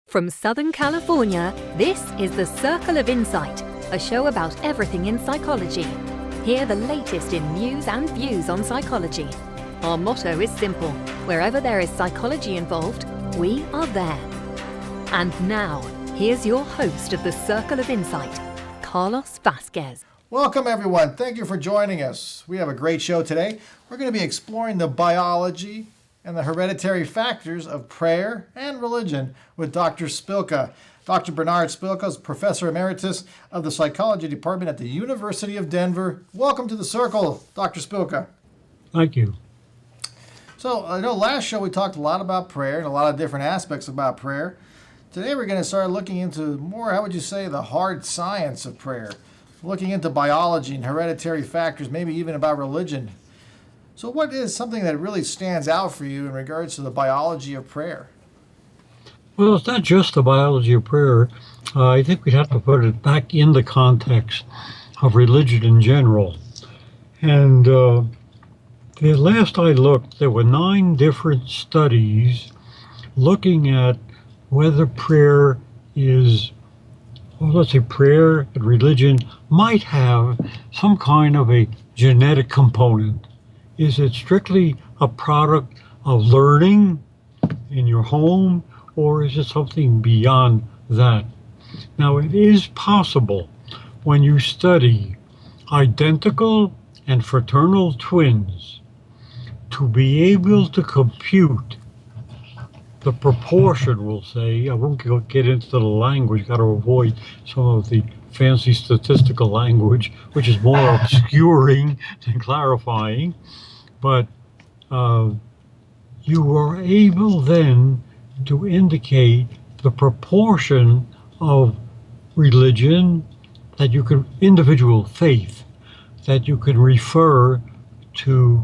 From Southern California, this is The Circle of Insight, a show about everything in psychology. Hear the latest in news and views on psychology. Our motto is simple: wherever there is psychology involved, we are there. And now, here's your host of The Circle of Insight, Carlos Vasquez. Welcome, everyone. Thank you for joining us. We have a great show today. We're going to be exploring the biology and the hereditary factors of prayer and religion with Dr. Spilka. Dr. Bernard Spilka is Professor Emeritus of the Psychology Department at the University of Denver. Welcome to the Circle, Dr. Spilka. Thank you. So, I know last show we talked a lot about prayer and a lot of different aspects about prayer. Today we're going to start looking into more, how would you say, the hard science of prayer. Looking into biology and hereditary factors, maybe even about religion. So what is something that really stands out for you in regards to the biology of prayer? Well, it's not just the biology of prayer. I think we'd have to put it back in the context of religion in general. And the last I looked, there were 9 different studies looking at whether prayer is, well, let's say prayer and religion might have some kind of a genetic component. Is it strictly a product of learning in your home, or is it something beyond that? Now, it is possible when you study identical and fraternal twins to be able to compute the proportion, we'll say. I won't get into the language, got to avoid some of the fancy statistical language, which is more obscuring than clarifying. But you are able then to indicate the proportion of religion that you can, individual faith, that you can refer to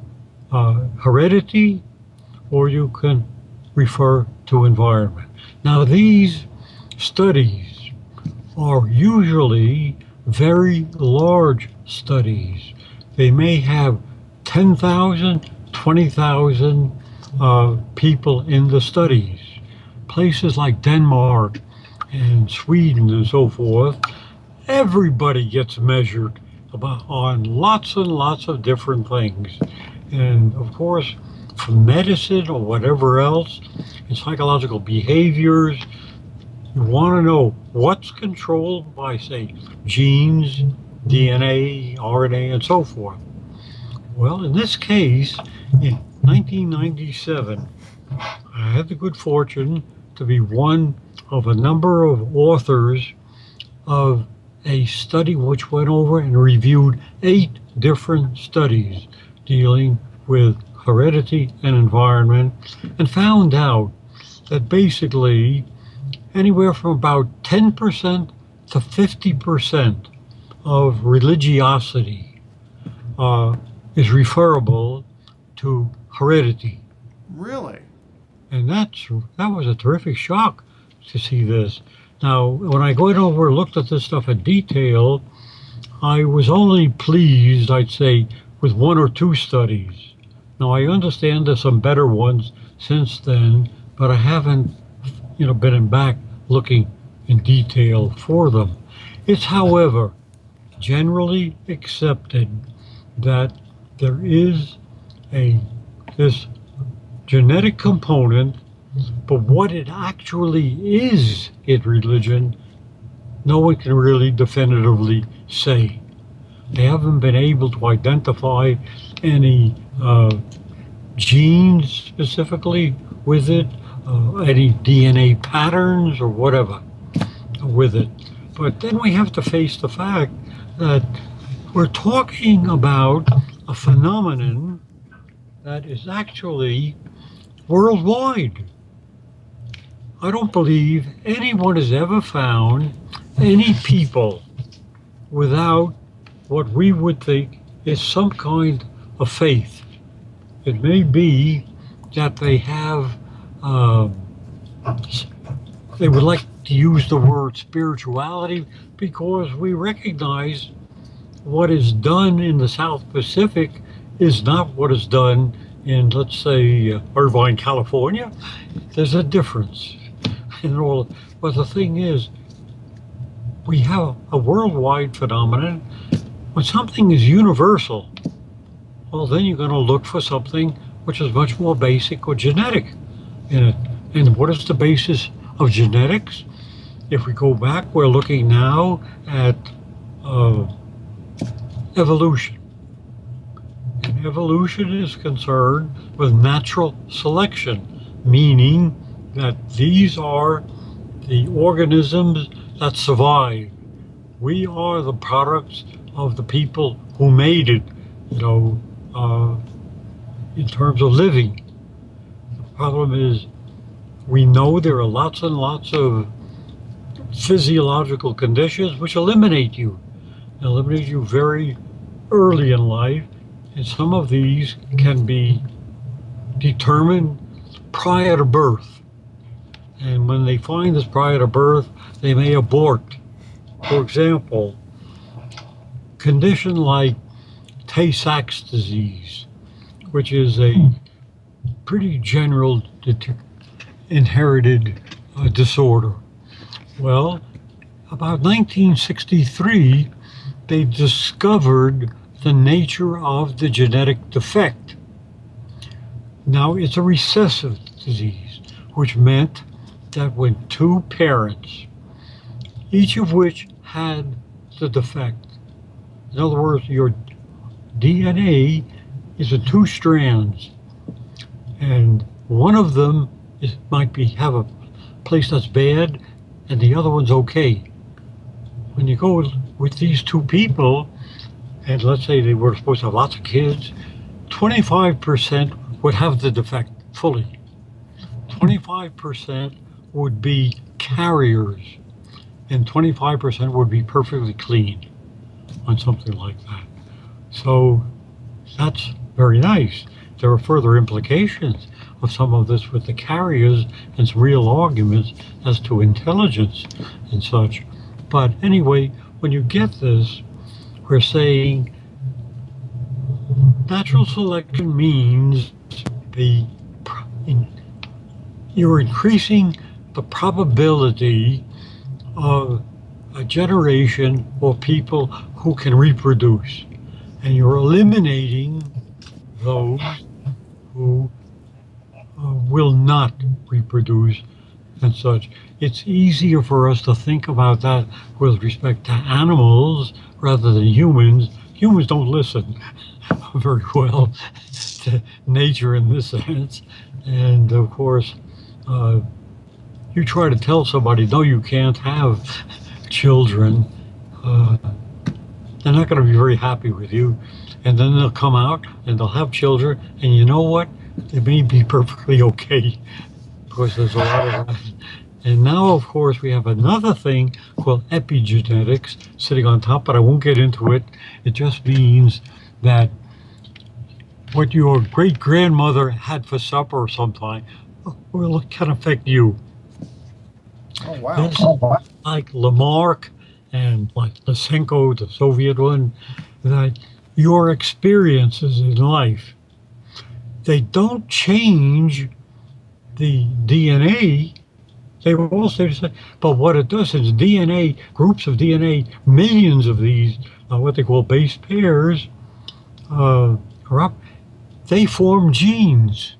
heredity, or you can refer to environment. Now, these studies are usually very large studies. They may have 10,000, 20,000 people in the studies. Places like Denmark and Sweden and so forth, everybody gets measured on lots and lots of different things. And of course, for medicine or whatever else, in psychological behaviors, you want to know what's controlled by, say, genes, DNA, RNA, and so forth. Well, in this case, in 1997, I had the good fortune to be one of a number of authors of a study which went over and reviewed 8 different studies dealing with heredity and environment, and found out that basically anywhere from about 10% to 50% of religiosity is referable to heredity. Really? And that was a terrific shock to see this. Now, when I went over and looked at this stuff in detail, I was only pleased, I'd say, with 1 or 2 studies. Now, I understand there's some better ones since then, but I haven't, been back looking in detail for them. It's, however, generally accepted that there is this genetic component, but what it actually is in religion, no one can really definitively say. They haven't been able to identify any genes specifically with it, any DNA patterns or whatever with it. But then we have to face the fact that we're talking about a phenomenon that is actually worldwide. I don't believe anyone has ever found any people without what we would think is some kind of faith. It may be that they have, they would like to use the word spirituality because we recognize what is done in the South Pacific is not what is done in, let's say, Irvine, California. There's a difference. and all. But the thing is, we have a worldwide phenomenon. When something is universal, well, then you're going to look for something which is much more basic or genetic in it. And what is the basis of genetics? If we go back, we're looking now at evolution. And evolution is concerned with natural selection, meaning that these are the organisms that survive. We are the products of the people who made it, in terms of living. The problem is we know there are lots and lots of physiological conditions which eliminate you very early in life, and some of these can be determined prior to birth. And when they find this prior to birth, they may abort. For example, condition like Tay-Sachs disease, which is a pretty general inherited disorder. Well, about 1963, they discovered the nature of the genetic defect. Now, it's a recessive disease, which meant that when two parents, each of which had the defect, in other words, your DNA is in two strands, and one of them might have a place that's bad, and the other one's okay. When you go with these two people, and let's say they were supposed to have lots of kids, 25% would have the defect fully. 25% would be carriers, and 25% would be perfectly clean on something like that. So that's very nice. There are further implications of some of this with the carriers and some real arguments as to intelligence and such. But anyway, when you get this, we're saying natural selection means you're increasing the probability of a generation or people who can reproduce, and you're eliminating those who will not reproduce and such. It's easier for us to think about that with respect to animals rather than humans. Humans don't listen very well to nature in this sense, and of course you try to tell somebody, no, you can't have children, they're not going to be very happy with you. And then they'll come out and they'll have children, and you know what? They may be perfectly okay, because there's a lot of that. And now, of course, we have another thing called epigenetics sitting on top, but I won't get into it. It just means that what your great-grandmother had for supper sometime can affect you. Oh, wow. This, like Lamarck and like Lysenko, the Soviet one, that your experiences in life, they don't change the DNA. They will all stay the same. But what it does is DNA, groups of DNA, millions of these, what they call base pairs, they form genes.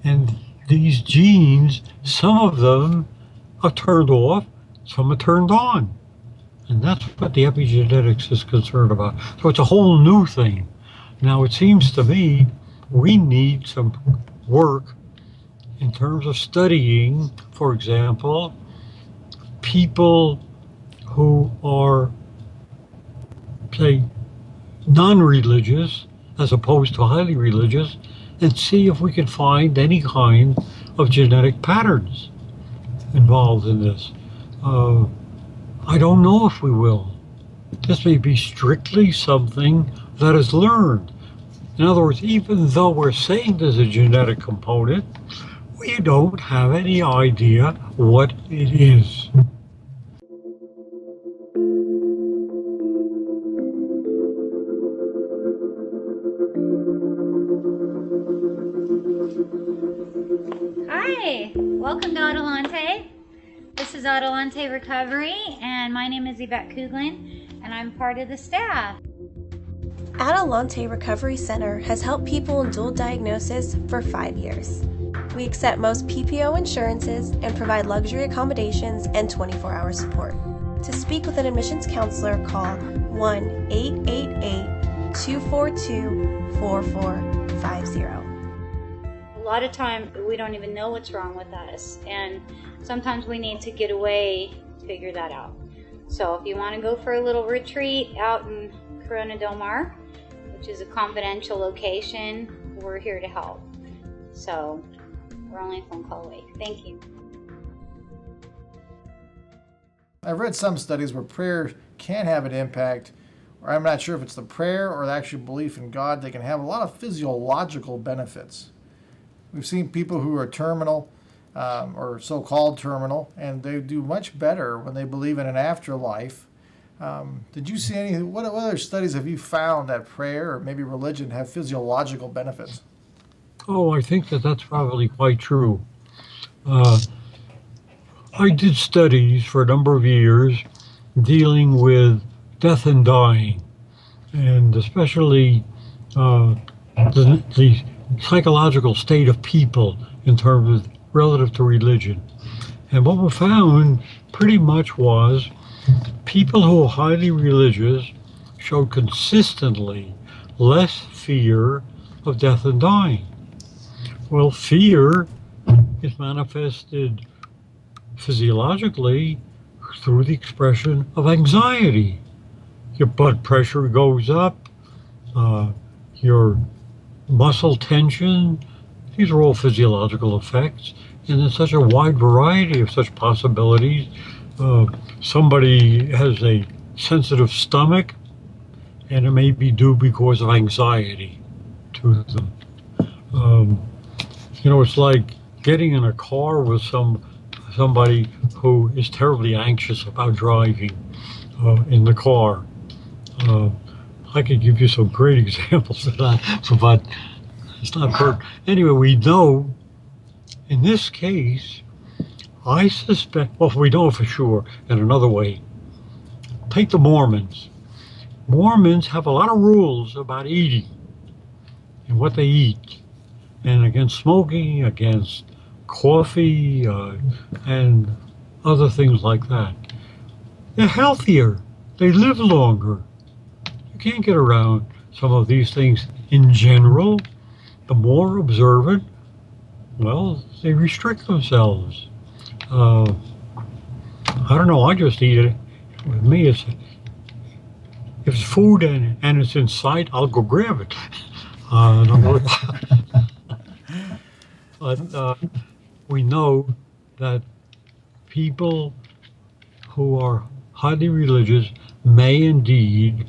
And these genes, some of them are turned off, some are turned on. And that's what the epigenetics is concerned about. So it's a whole new thing. Now, it seems to me we need some work in terms of studying, for example, people who are, say, non-religious as opposed to highly religious, and see if we can find any kind of genetic patterns involved in this. I don't know if we will. This may be strictly something that is learned. In other words, even though we're saying there's a genetic component, we don't have any idea what it is. Hi, welcome to Adelante. is Adelante Recovery, and my name is Yvette Kuglin, and I'm part of the staff. Adelante Recovery Center has helped people in dual diagnosis for 5 years. We accept most PPO insurances and provide luxury accommodations and 24-hour support. To speak with an admissions counselor, call 1-888-242-4450. A lot of time we don't even know what's wrong with us, and sometimes we need to get away to figure that out. So if you want to go for a little retreat out in Corona Del Mar, which is a confidential location, we're here to help. So we're only a phone call away. Thank you. I've read some studies where prayer can have an impact, or I'm not sure if it's the prayer or the actual belief in God. They can have a lot of physiological benefits. We've seen people who are terminal or so-called terminal, and they do much better when they believe in an afterlife. Did you see any? What other studies have you found that prayer or maybe religion have physiological benefits? Oh, I think that's probably quite true. I did studies for a number of years dealing with death and dying, and especially the psychological state of people in terms of relative to religion. And what we found pretty much was people who are highly religious showed consistently less fear of death and dying. Well, fear is manifested physiologically through the expression of anxiety. Your blood pressure goes up, your muscle tension. These are all physiological effects, and there's such a wide variety of such possibilities. Somebody has a sensitive stomach, and it may be due because of anxiety to them. It's like getting in a car with somebody who is terribly anxious about driving in the car. I could give you some great examples of that, but it's not pertinent. Anyway, we know in this case, I suspect, well, we know for sure in another way. Take the Mormons. Mormons have a lot of rules about eating and what they eat, and against smoking, against coffee, and other things like that. They're healthier. They live longer. You can't get around some of these things in general. The more observant, well, they restrict themselves. I don't know, I just eat it. With me, if it's food and it's in sight, I'll go grab it. But we know that people who are highly religious may indeed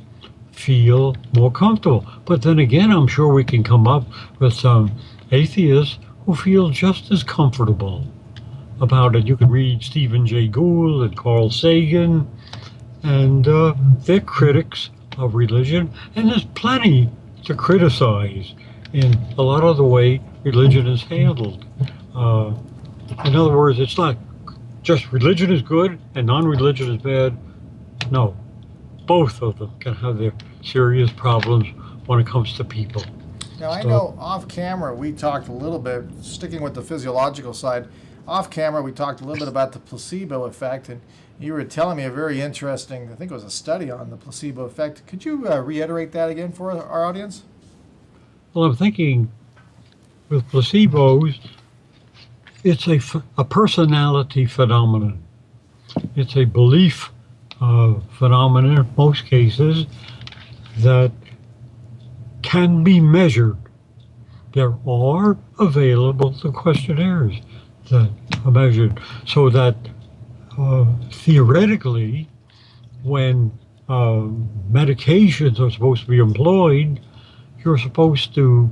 feel more comfortable. But then again, I'm sure we can come up with some atheists who feel just as comfortable about it. You can read Stephen Jay Gould and Carl Sagan, and they're critics of religion, and there's plenty to criticize in a lot of the way religion is handled. In other words, it's not just religion is good and non-religion is bad. No, both of them can have their serious problems when it comes to people. Now, I know off camera we talked a little bit, sticking with the physiological side, off camera we talked a little bit about the placebo effect, and you were telling me a very interesting, I think it was a study on the placebo effect. Could you reiterate that again for our audience? Well, I'm thinking with placebos, it's a personality phenomenon. It's a belief phenomenon in most cases that can be measured. There are available the questionnaires that are measured, so that theoretically, when medications are supposed to be employed, you're supposed to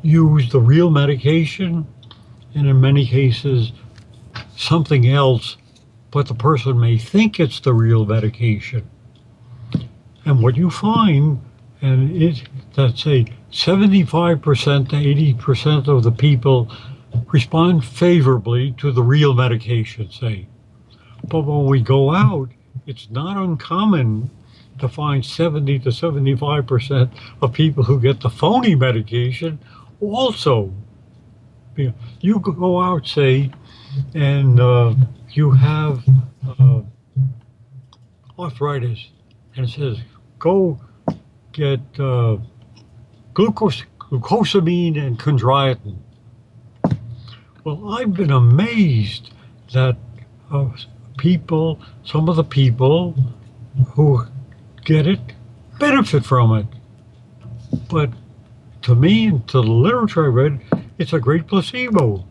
use the real medication, and in many cases something else, but the person may think it's the real medication. And what you find, and that's a 75% to 80% of the people respond favorably to the real medication, say. But when we go out, it's not uncommon to find 70 to 75% of people who get the phony medication also. You go out, say, and you have arthritis, and it says, go get glucosamine and chondroitin. Well, I've been amazed that some of the people who get it benefit from it. But to me and to the literature I read, it's a great placebo.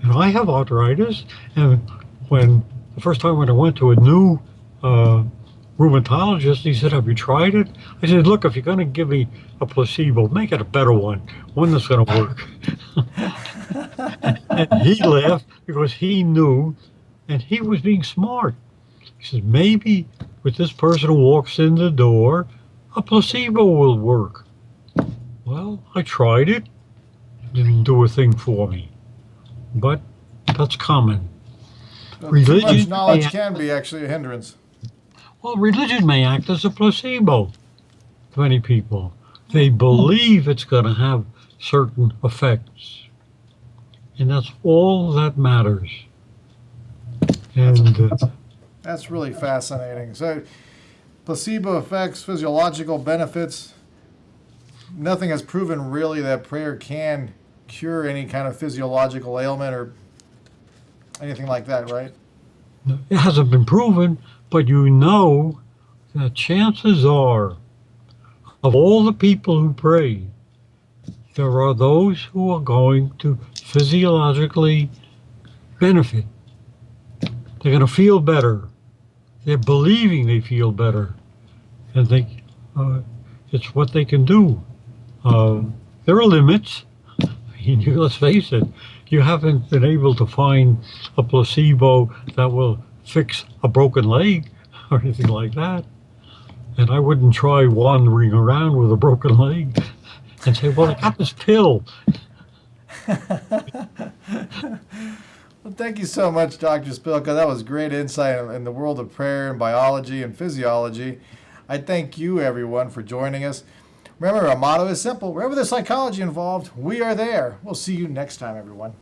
And I have arthritis, and the first time when I went to a new rheumatologist, he said, "Have you tried it?" I said, "Look, if you're going to give me a placebo, make it a better one that's going to work." And he laughed because he knew, and he was being smart. He said, "Maybe with this person who walks in the door, a placebo will work." Well, I tried it. Didn't do a thing for me. But that's common. Too much knowledge can be actually a hindrance. Well, religion may act as a placebo to many people. They believe it's going to have certain effects. And that's all that matters. And That's really fascinating. So, placebo effects, physiological benefits. Nothing has proven really that prayer can cure any kind of physiological ailment or anything like that, right? it hasn't been proven, but you know that chances are, of all the people who pray, there are those who are going to physiologically benefit. They're going to feel better. They're believing they feel better. And it's what they can do. There are limits. Let's face it, you haven't been able to find a placebo that will fix a broken leg or anything like that. And I wouldn't try wandering around with a broken leg and say, well, I got this pill. Well, thank you so much, Dr. Spilka. That was great insight in the world of prayer and biology and physiology. I thank you, everyone, for joining us. Remember, our motto is simple. Wherever there's psychology involved, we are there. We'll see you next time, everyone.